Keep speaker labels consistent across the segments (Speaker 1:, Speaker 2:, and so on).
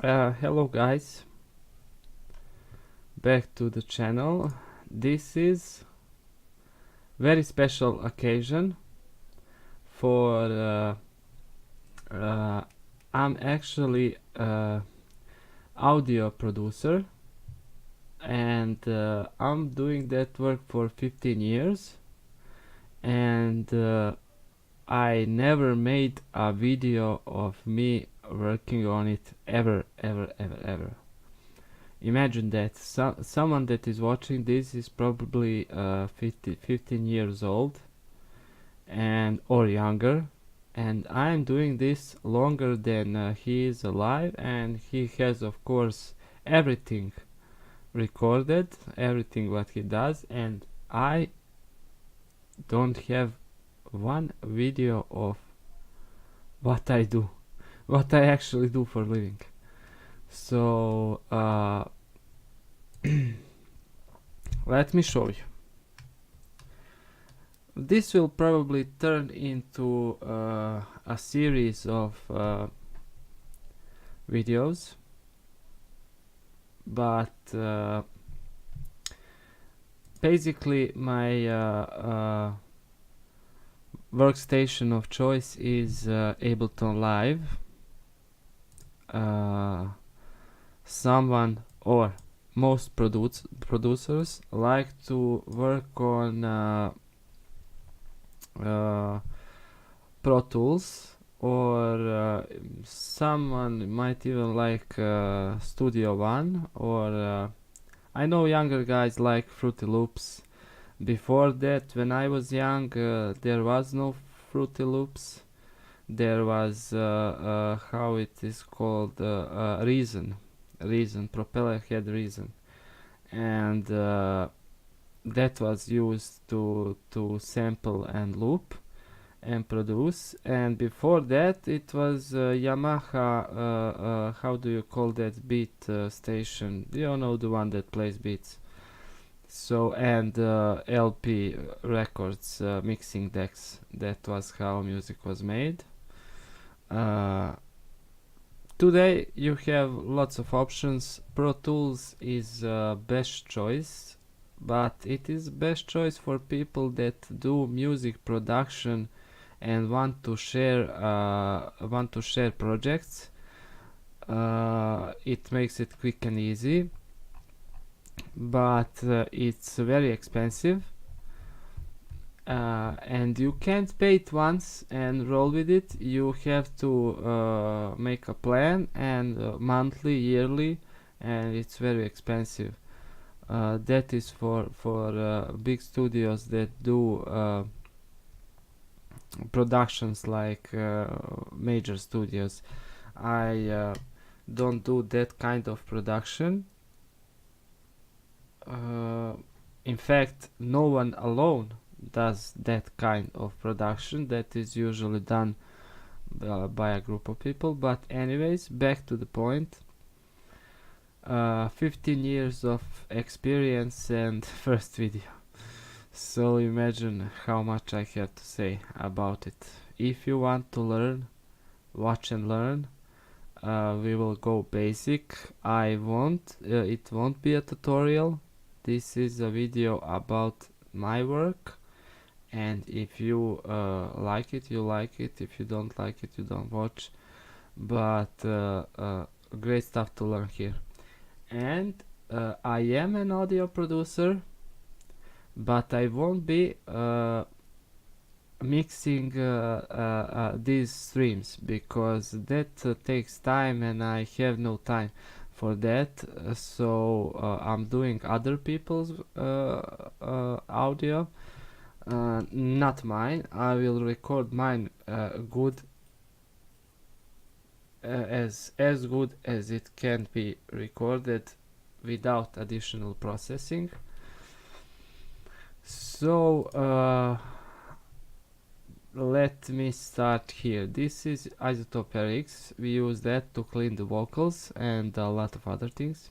Speaker 1: Hello guys, back to the channel. This is very special occasion for I'm actually audio producer, and I'm doing that work for 15 years, and I never made a video of me working on it ever. Imagine that someone that is watching this is probably 15 years old and or younger, and I'm doing this longer than he is alive, and he has of course everything recorded, everything what he does, and I don't have one video of what I do, what I actually do for living. So let me show you. This will probably turn into a series of videos, but basically my workstation of choice is Ableton Live. Someone or most producers like to work on Pro Tools, or someone might even like Studio One, or I know younger guys like Fruity Loops. Before that, when I was young, there was no Fruity Loops. There was how it is called, Reason. Propeller had Reason, and that was used to sample and loop and produce. And before that, it was Yamaha. How do you call that beat station? You know, the one that plays beats. So, and LP records, mixing decks. That was how music was made. Today you have lots of options. Pro Tools is best choice, but it is best choice for people that do music production and want to share projects. It makes it quick and easy, but it's very expensive, and you can't pay it once and roll with it. You have to make a plan, and monthly, yearly, and it's very expensive. That is for big studios that do productions like major studios. I don't do that kind of production. In fact, no one alone does that kind of production. That is usually done by a group of people. But anyways, back to the point. 15 years of experience and first video. So imagine how much I have to say about it. If you want to learn, watch and learn. We will go basic. It won't be a tutorial. This is a video about my work, and if you like it, you like it. If you don't like it, you don't watch. But great stuff to learn here. And I am an audio producer, but I won't be mixing these streams, because that takes time and I have no time for that. So I'm doing other people's audio, not mine. I will record mine good, as good as it can be recorded without additional processing. So let me start here. This is Isotope RX. We use that to clean the vocals and a lot of other things.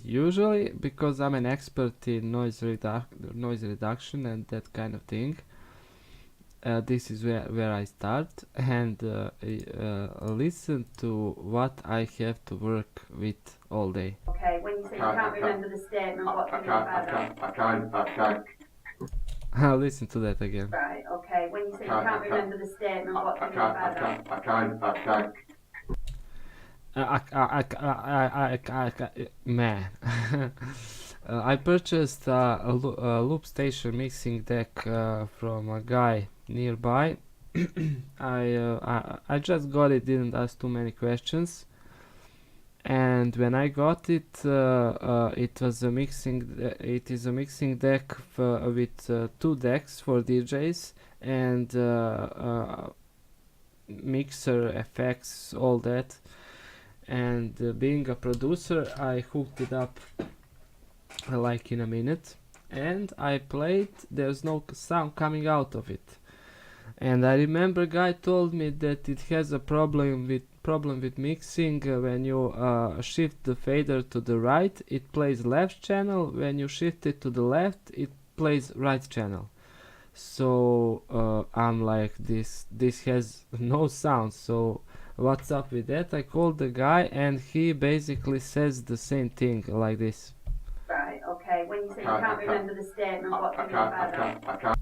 Speaker 1: Usually, because I'm an expert in noise reduction and that kind of thing, This is where I start, and listen to what I have to work with all day.
Speaker 2: Okay, when you say you can't remember the statement, what do you mean by that?
Speaker 3: I can't.
Speaker 1: I'll listen to that again.
Speaker 2: Right, okay, when you say you can't remember the statement, what do you mean by that?
Speaker 3: I can't.
Speaker 1: Man. I purchased a loop station mixing deck from a guy nearby. I just got it, didn't ask too many questions. And when I got it, it was a it is a mixing deck with two decks for DJs and mixer effects, all that. And being a producer, I hooked it up like in a minute, and I played. There's no sound coming out of it. And I remember guy told me that it has a problem with mixing. When you shift the fader to the right, it plays left channel. When you shift it to the left, it plays right channel. So I'm like, this has no sound. So what's up with that? I called the guy, and he basically says the same thing like this.
Speaker 2: Right, okay, when you say you can't remember the statement, what do you mean by that?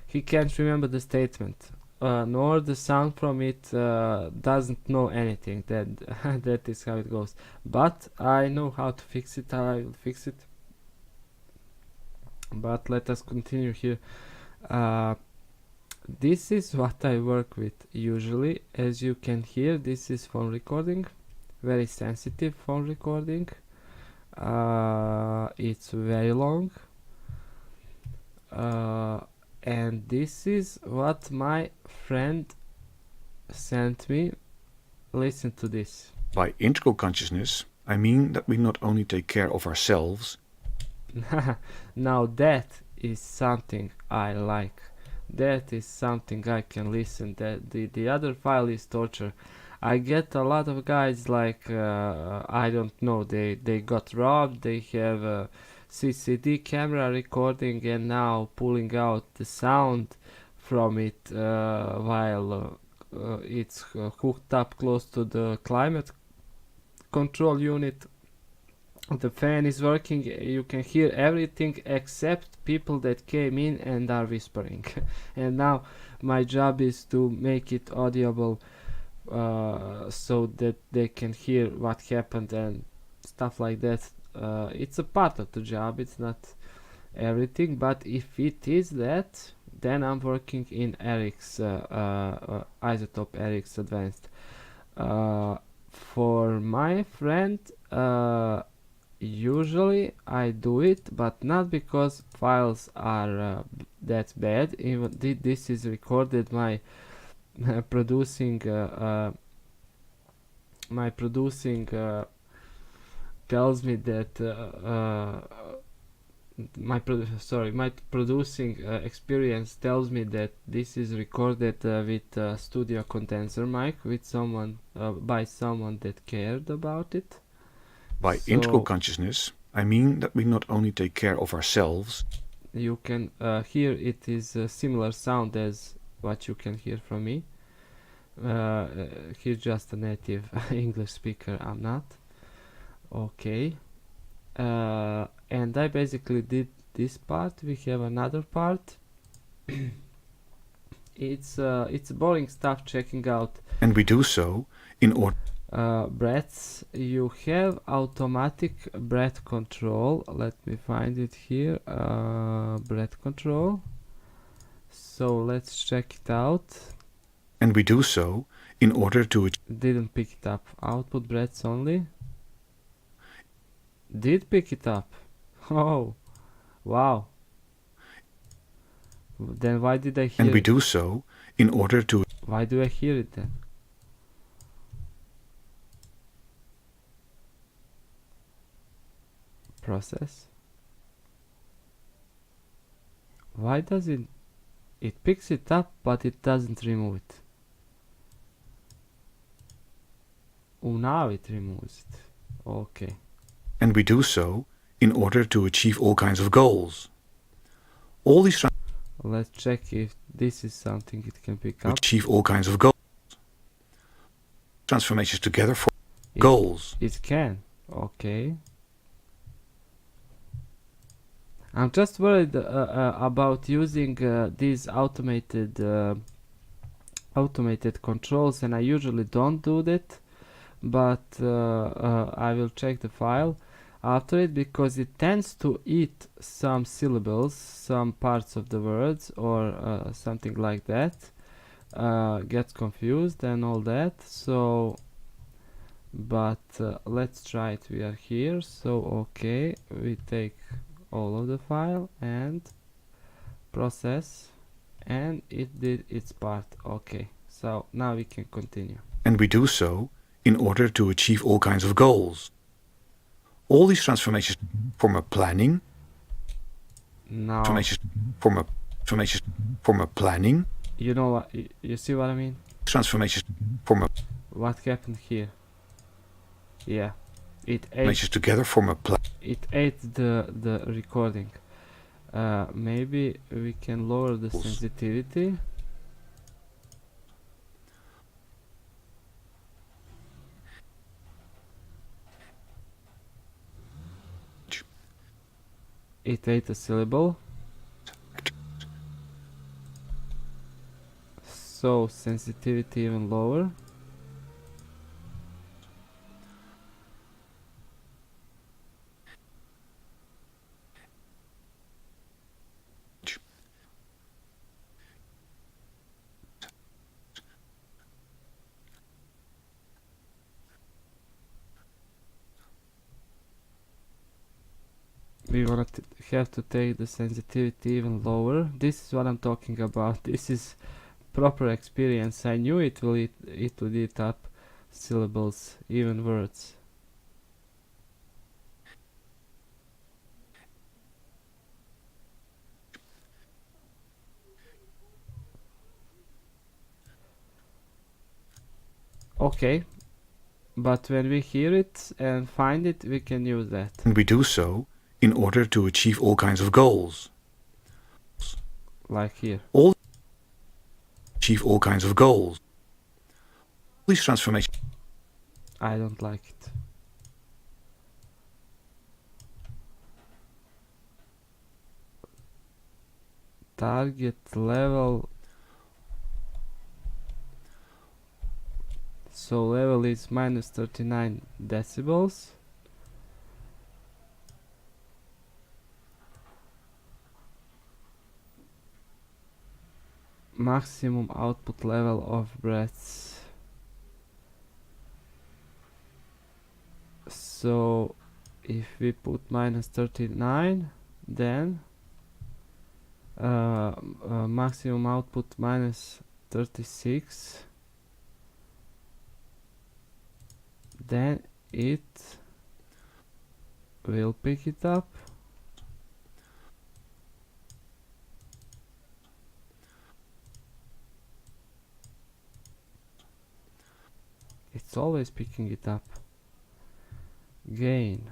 Speaker 1: He can't remember the statement, nor the sound from it. Doesn't know anything. That is how it goes. But I know how to fix it. I will fix it. But let us continue here. This is what I work with usually. As you can hear, this is phone recording, very sensitive phone recording. It's very long. And this is what my friend sent me. Listen to this.
Speaker 4: By integral consciousness, I mean that we not only take care of ourselves.
Speaker 1: Now that is something I like. That is something I can listen. That the other file is torture. I get a lot of guys like I don't know. They got robbed. They have a CCD camera recording and now pulling out the sound from it while it's hooked up close to the climate control unit. The fan is working. You can hear everything except people that came in and are whispering. And now my job is to make it audible so that they can hear what happened and stuff like that. It's a part of the job. It's not everything, but if it is that, then I'm working in RX Isotope RX Advanced. For my friend, usually I do it, but not because files are that bad. Even this is recorded. My producing tells me that my producing experience tells me that this is recorded with studio condenser mic with someone by someone that cared about it.
Speaker 4: By integral consciousness, I mean that we not only take care of ourselves.
Speaker 1: You can hear it is a similar sound as what you can hear from me. He's just a native English speaker. I'm not. Okay. And I basically did this part. We have another part. It's boring stuff checking out.
Speaker 4: And we do so in order.
Speaker 1: Breaths. You have automatic breath control. Let me find it here. Breath control. So let's check it out.
Speaker 4: And we do so in order to.
Speaker 1: Didn't pick it up. Output breaths only. Did pick it up. Oh, wow. Then why did I hear
Speaker 4: And we
Speaker 1: it?
Speaker 4: do so in order to.
Speaker 1: Why do I hear it then? Process. Why does it picks it up but it doesn't remove it? Oh, now it removes it. Okay.
Speaker 4: And we do so in order to achieve all kinds of goals. All these
Speaker 1: Let's check if this is something it can pick
Speaker 4: to
Speaker 1: up.
Speaker 4: achieve all kinds of goals. Transformations together form
Speaker 1: It-
Speaker 4: goals.
Speaker 1: It can. Okay. I'm just worried about using these automated controls, and I usually don't do that, but I will check the file after it, because it tends to eat some syllables, some parts of the words, or something like that, gets confused and all that. So but let's try it. We are here, so okay, we take all of the file and process, and it did its part. Okay, so now we can continue.
Speaker 4: And we do so in order to achieve all kinds of goals. All these transformations form a planning.
Speaker 1: Now
Speaker 4: Transformations form a planning.
Speaker 1: you know what, you see what I mean?
Speaker 4: Transformations form a
Speaker 1: What happened here? Yeah, it ate
Speaker 4: transformations together form a plan.
Speaker 1: the recording. Maybe we can lower the sensitivity. It ate a syllable. So sensitivity even lower. We want to have to take the sensitivity even lower. This is what I'm talking about. This is proper experience. I knew it would eat up syllables, even words. Okay, but when we hear it and find it, we can use that.
Speaker 4: And we do so in order to achieve all kinds of goals.
Speaker 1: Like here.
Speaker 4: Achieve all kinds of goals. These transformations
Speaker 1: I don't like it. Target level. So level is minus 39 decibels. Maximum output level of breaths. So if we put minus 39, then maximum output minus 36, then it will pick it up. It's always picking it up. Gain.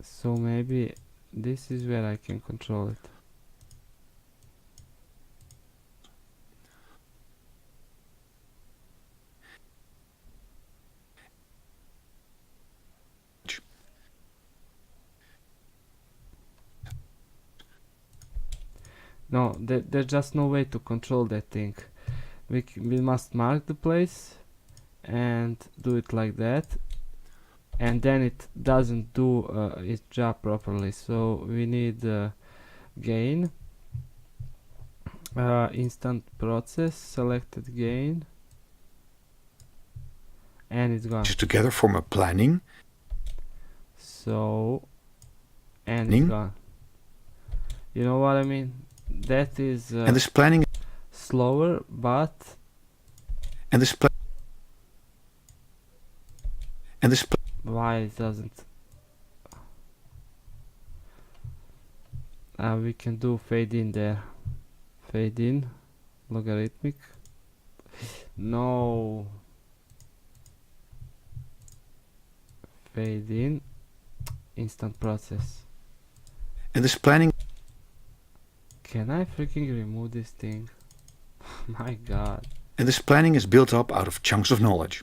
Speaker 1: So maybe this is where I can control it. No, there's just no way to control that thing. We must mark the place and do it like that, and then it doesn't do its job properly. So we need gain, instant process, selected gain, and it's gone.
Speaker 4: together form a planning.
Speaker 1: So, and it's gone. You know what I mean? That is
Speaker 4: And this planning
Speaker 1: slower, but
Speaker 4: and this
Speaker 1: why it doesn't? We can do fade in there. Fade in, logarithmic. No. Fade in, instant process.
Speaker 4: and this planning
Speaker 1: Can Can I freaking remove this thing? My god.
Speaker 4: And this planning is built up out of chunks of knowledge.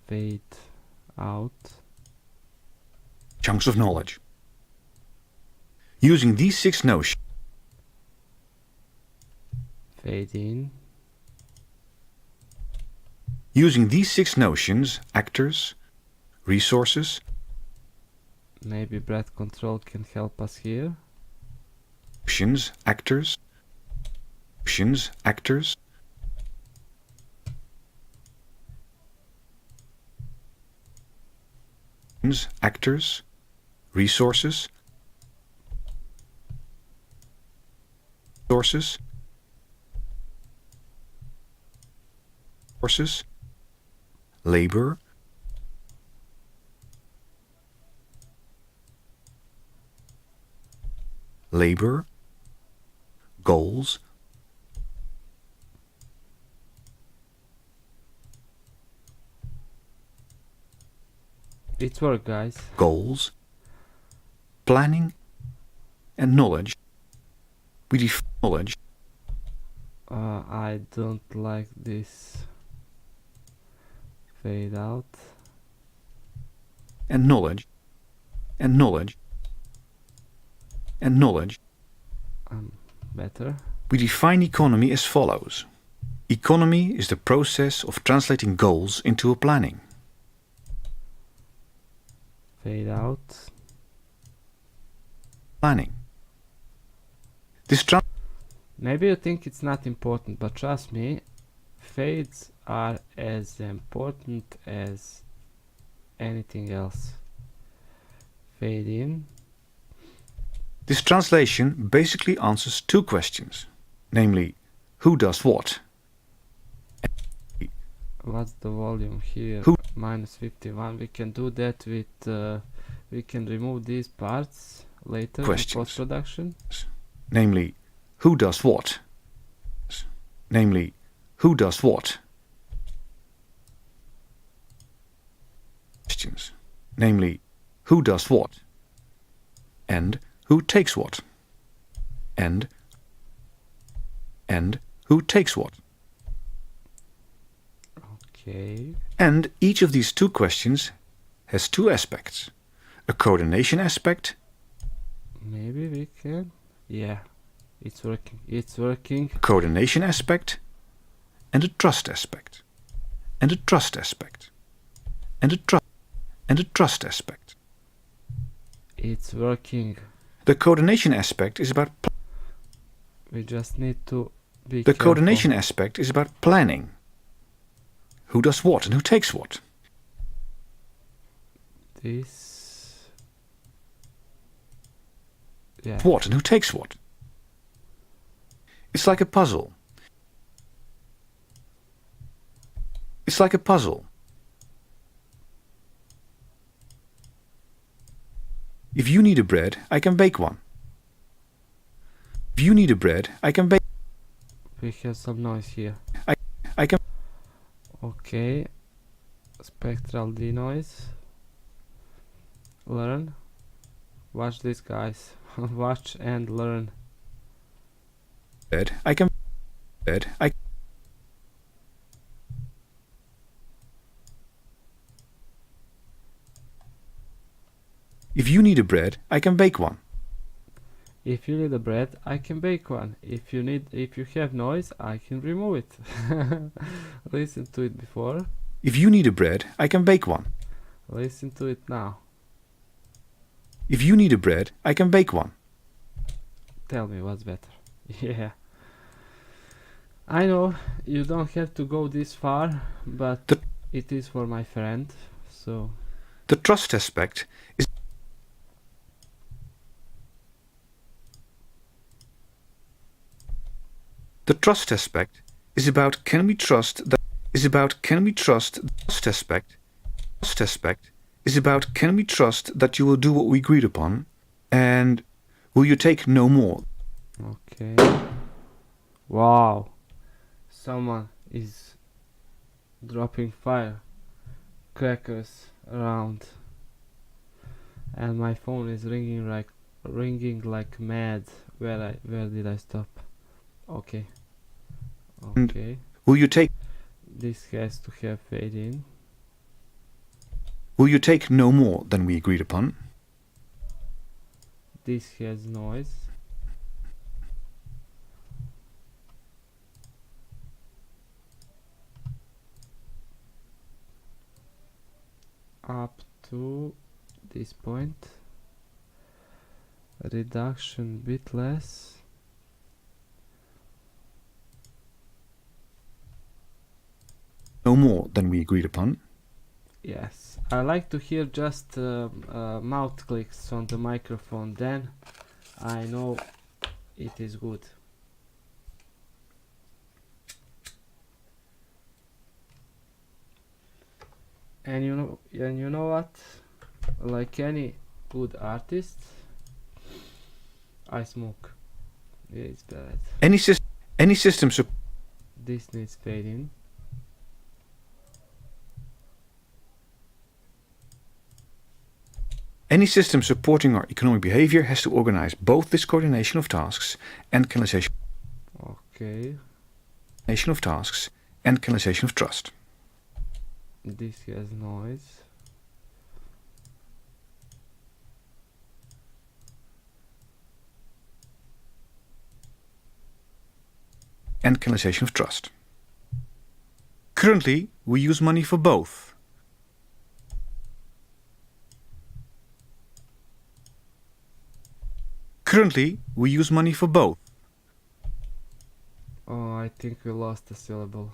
Speaker 1: Fade out.
Speaker 4: Chunks of knowledge. Using these 6 notions,
Speaker 1: Fade in.
Speaker 4: using these 6 notions, actors, resources,
Speaker 1: Maybe breath control can help us here.
Speaker 4: notions, actors, notions, actors, actors, resources, sources, forces, labor, labor, goals,
Speaker 1: It's work, guys.
Speaker 4: goals, planning, and knowledge. We define knowledge
Speaker 1: I don't like this. Fade out.
Speaker 4: and knowledge and knowledge and knowledge.
Speaker 1: Better.
Speaker 4: We define economy as follows. Economy is the process of translating goals into a planning.
Speaker 1: Fade out.
Speaker 4: Planning. This
Speaker 1: Maybe you think it's not important, but trust me, fades are as important as anything else. Fade in.
Speaker 4: This translation basically answers 2 questions, namely, who does what?
Speaker 1: What's the volume here?
Speaker 4: Who-
Speaker 1: Minus 51. We can do that with. We can remove these parts later in
Speaker 4: Questions.
Speaker 1: post-production.
Speaker 4: Namely, who does what? Namely, who does what? Questions. Namely, who does what? And who takes what? And who takes what?
Speaker 1: Okay.
Speaker 4: And each of these 2 questions has 2 aspects. A coordination aspect
Speaker 1: Maybe we can. Yeah. It's working. It's working.
Speaker 4: coordination aspect, and a trust aspect, and a trust aspect, and a trust aspect.
Speaker 1: It's working.
Speaker 4: The coordination aspect is about
Speaker 1: We just need to be
Speaker 4: the
Speaker 1: careful.
Speaker 4: coordination aspect is about planning. Who does what and who takes what?
Speaker 1: This. Yeah.
Speaker 4: What and who takes what? It's like a puzzle. It's like a puzzle. If you need a bread, I can bake one. If you need a bread, I can bake.
Speaker 1: We have some noise here.
Speaker 4: I can.
Speaker 1: Okay. Spectral denoise. Learn. Watch this, guys. Watch and learn.
Speaker 4: Bread, I can. Bread, I. If you need a bread, I can bake one.
Speaker 1: If you need a bread, I can bake one. If you have noise, I can remove it. Listen to it before.
Speaker 4: If you need a bread, I can bake one.
Speaker 1: Listen to it now.
Speaker 4: If you need a bread, I can bake one.
Speaker 1: Tell me what's better. Yeah. I know you don't have to go this far, but it is for my friend, so
Speaker 4: The trust aspect is. The trust aspect is about can we trust that is about can we trust the trust aspect is about can we trust that you will do what we agreed upon and will you take no more.
Speaker 1: okay. Wow. Someone is dropping fire crackers around and my phone is ringing ringing like mad. Where did I stop? Okay.
Speaker 4: And-
Speaker 1: Okay.
Speaker 4: Will you take
Speaker 1: This has to have fade in.
Speaker 4: Will you take no more than we agreed upon?
Speaker 1: This has noise. Up to this point. Reduction bit less.
Speaker 4: No more than we agreed upon.
Speaker 1: Yes, I like to hear just mouth clicks on the microphone, then I know it is good. And you know what? Like any good artist, I smoke. It's bad.
Speaker 4: Any system sup-
Speaker 1: This needs fade in.
Speaker 4: Any system supporting our economic behavior has to organize both this coordination of tasks and canalization
Speaker 1: Okay,
Speaker 4: of tasks and canalization of trust.
Speaker 1: this has noise.
Speaker 4: And canalization of trust. Currently, we use money for both. Currently, we use money for both.
Speaker 1: Oh, I think we lost a syllable.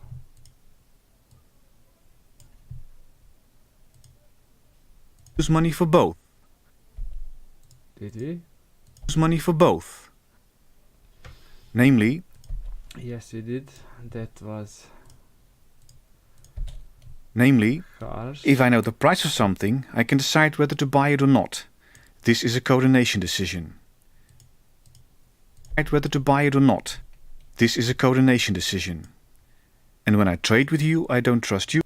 Speaker 4: Use money for both.
Speaker 1: Did we?
Speaker 4: Use money for both. Namely,
Speaker 1: Yes, we did. That was harsh.
Speaker 4: if I know the price of something, I can decide whether to buy it or not. This is a coordination decision. Decide whether to buy it or not. This is a coordination decision. And when I trade with you, I don't trust you.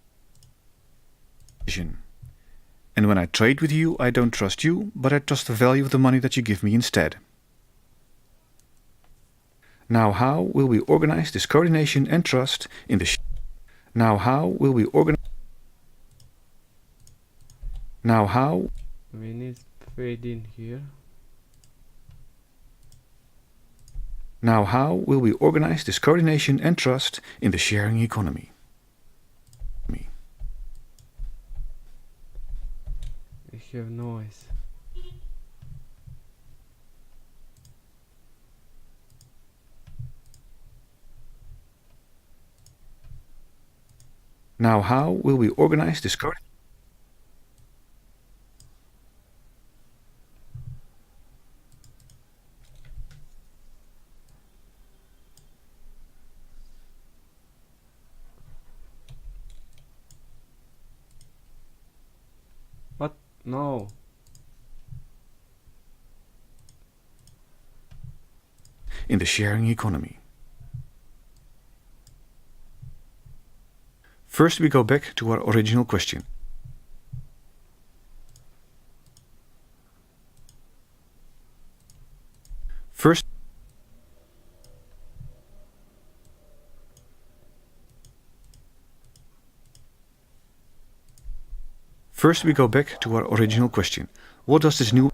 Speaker 4: And when I trade with you, I don't trust you, but I trust the value of the money that you give me instead. Now how will we organize this coordination and trust in the Now how will we organize Now how
Speaker 1: We need fade in here.
Speaker 4: Now how will we organize this coordination and trust in the sharing economy?
Speaker 1: We have noise.
Speaker 4: Now how will we organize this coordination?
Speaker 1: What? No.
Speaker 4: In the sharing economy. First we go back to our original question. First we go back to our original question. What does this new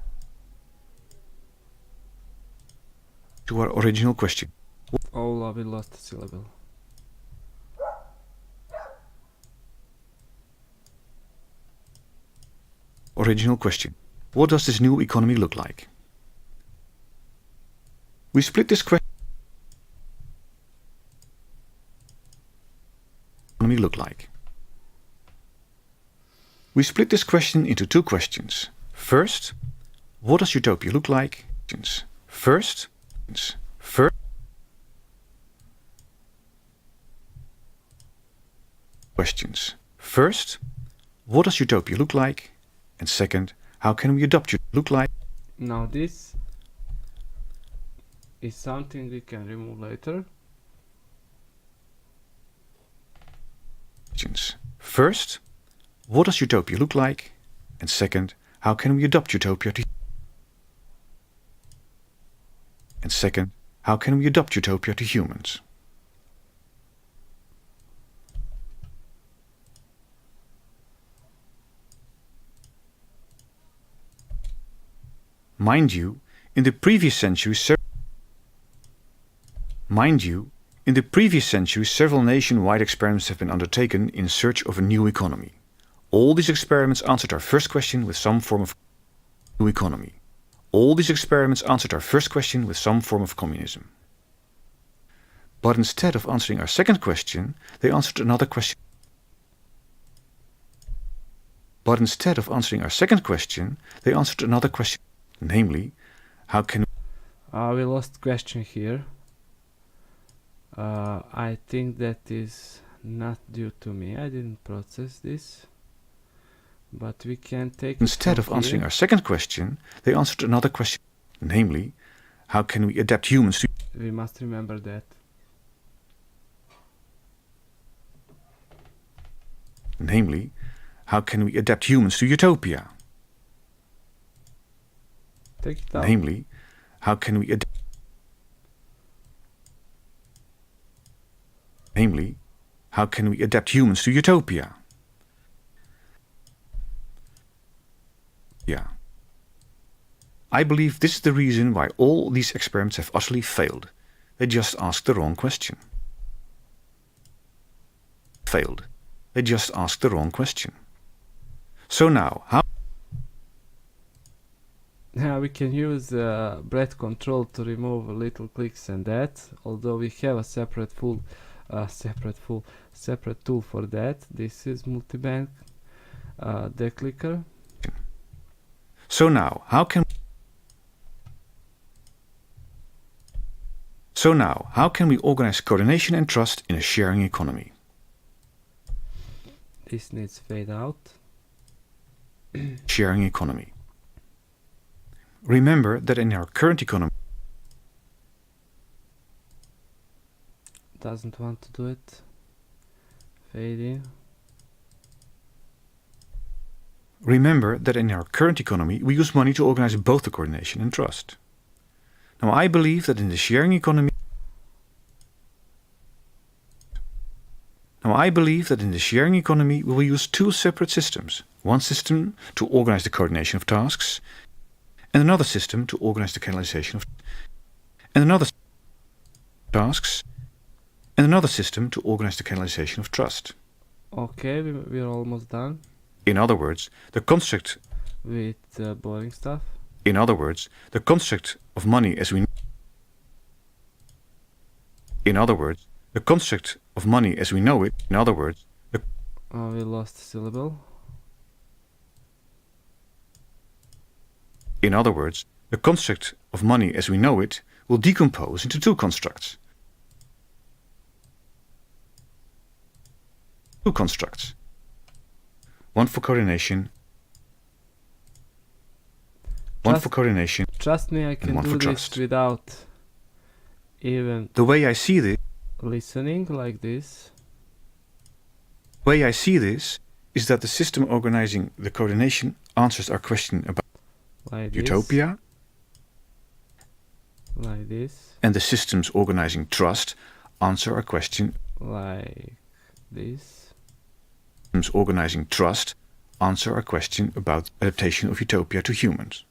Speaker 4: to our original question?
Speaker 1: Oh, we lost a syllable.
Speaker 4: Original question. What does this new economy look like? We split this question. Economy look like? We split this question into two questions. First, what does utopia look like? First, questions. First, what does utopia look like? And second, how can we adopt utopia look like?
Speaker 1: Now this is something we can remove later.
Speaker 4: Questions. First, what does utopia look like? And second, how can we adopt utopia to And second, how can we adopt utopia to humans? Mind you, in the previous century, several nation-wide experiments have been undertaken in search of a new economy. All these experiments answered our first question with some form of new economy. All these experiments answered our first question with some form of communism. But instead of answering our second question, they answered another question. Namely, how can
Speaker 1: we lost question here. I think that is not due to me. I didn't process this. But we can take
Speaker 4: Instead of answering our second question, they answered another question. Namely, how can we adapt humans to...
Speaker 1: We must remember that.
Speaker 4: Namely, how can we adapt humans to utopia?
Speaker 1: Take it out.
Speaker 4: Namely, how can we adapt... Namely, how can we adapt humans to utopia? Yeah. I believe this is the reason why all these experiments have utterly failed. They just asked the wrong question. So now, how...
Speaker 1: Yeah, we can use breath control to remove little clicks and that. Although we have a separate tool for that. This is multibank declicker.
Speaker 4: So now, how can we organize coordination and trust in a sharing economy?
Speaker 1: This needs fade out.
Speaker 4: Sharing economy. Remember that in our current economy...
Speaker 1: Doesn't want to do it. Fade in.
Speaker 4: Remember that in our current economy, we use money to organize both the coordination and trust. Now, I believe that in the sharing economy, we will use two separate systems. One system to organize the coordination of tasks, and another system to organize the canalization of trust.
Speaker 1: Okay, we're almost done.
Speaker 4: In other words, the construct
Speaker 1: with boring stuff.
Speaker 4: In other words, the construct of money as we know it.
Speaker 1: We lost a syllable.
Speaker 4: In other words, the construct of money as we know it will decompose into two constructs. One for coordination.
Speaker 1: Trust me, I can do this without even
Speaker 4: the way I see this.
Speaker 1: Listening like this.
Speaker 4: The way I see this is that the system organizing the coordination answers our question about
Speaker 1: like
Speaker 4: utopia.
Speaker 1: Like this.
Speaker 4: And the systems organizing trust answer our question
Speaker 1: like this.
Speaker 4: Systems organizing trust answer our question about adaptation of utopia to humans.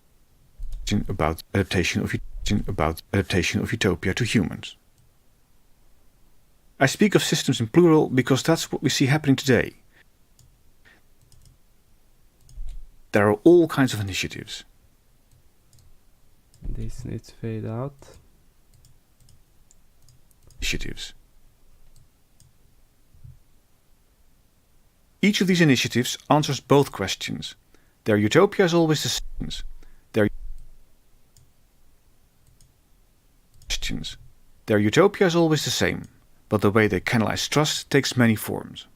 Speaker 4: About adaptation of utopia to humans. I speak of systems in plural because that's what we see happening today. There are all kinds of initiatives.
Speaker 1: This needs fade out.
Speaker 4: Each of these initiatives answers both questions. Their utopia is always the same. Their utopia is always the same, but the way they canalize trust takes many forms.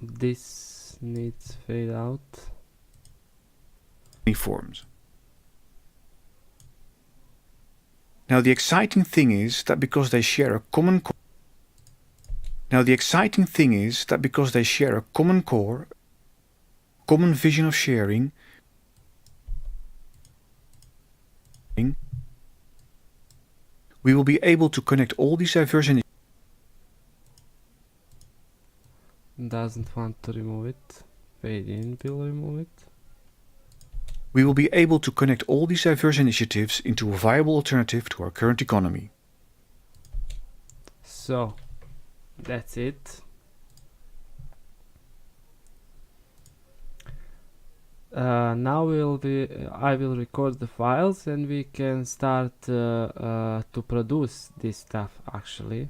Speaker 1: This needs fade out.
Speaker 4: Many forms. Now the exciting thing is that because they share a common core, common vision of sharing, We will be able to connect all these diverse initiatives.
Speaker 1: Doesn't want to remove it. Fade in will remove it.
Speaker 4: We will be able to connect all these diverse initiatives into a viable alternative to our current economy.
Speaker 1: So that's it. Now I will record the files and we can start to produce this stuff actually.